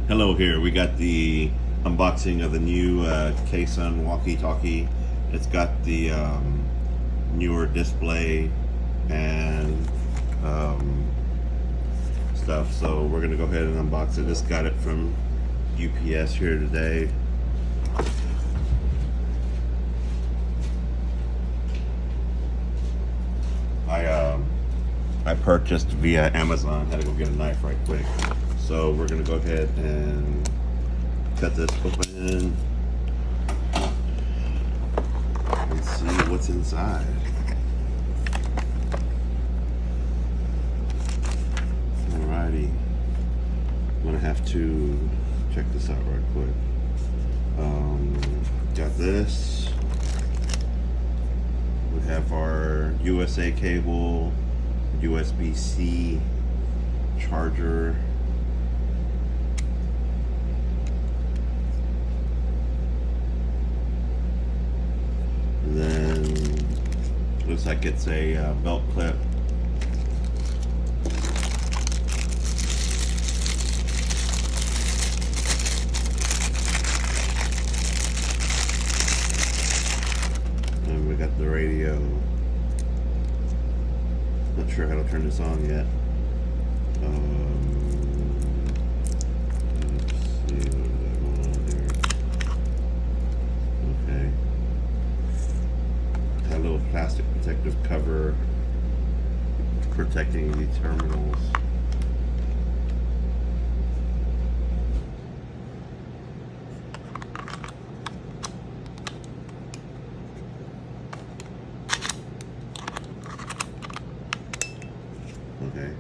Hello here. We got the unboxing of the new KSUN walkie-talkie. It's got the newer display and stuff. So we're gonna go ahead and unbox it. Just got it from UPS here today. I purchased via Amazon. Had to go get a knife right quick. So we're gonna go ahead and cut this open and see what's inside. Alrighty, I'm gonna have to check this out right quick. Got this. We have our USA cable, USB-C charger. Then looks like it's a belt clip. And we got the radio. Not sure how to turn this on yet. Let's see, what is that going on here? Okay. Got a little plastic protective cover protecting the terminals. Okay.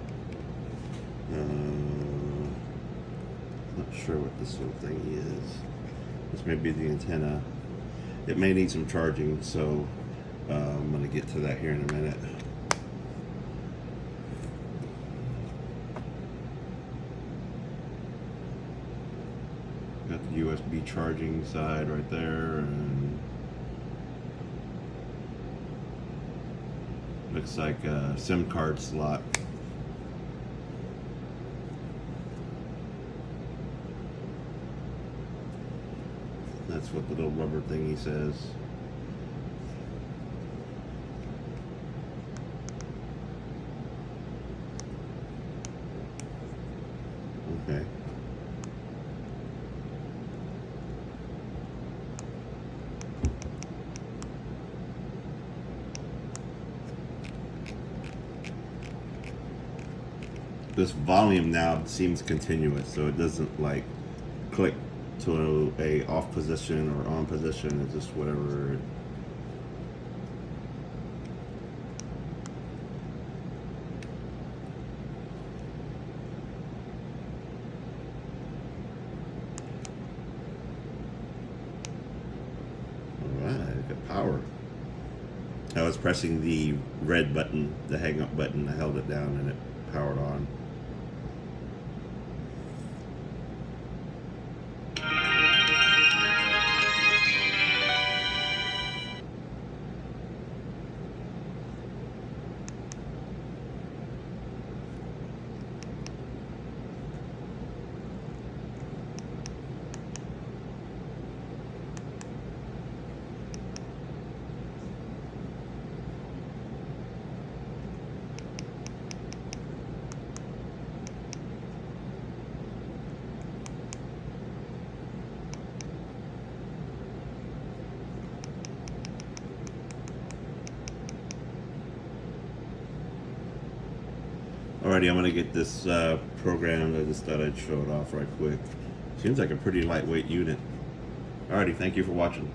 Not sure what this little thing is. This may be the antenna. It may need some charging, so I'm going to get to that here in a minute. Got the USB charging side right there, and looks like a SIM card slot. That's what the little rubber thingy says. Okay. This volume now seems continuous, so it doesn't like click to a off position or on position. It's just whatever. Alright, got power. I was pressing the red button, the hang up button. I held it down and it powered on. Alrighty, I'm gonna get this programmed. I just thought I'd show it off right quick. Seems like a pretty lightweight unit. Alrighty, thank you for watching.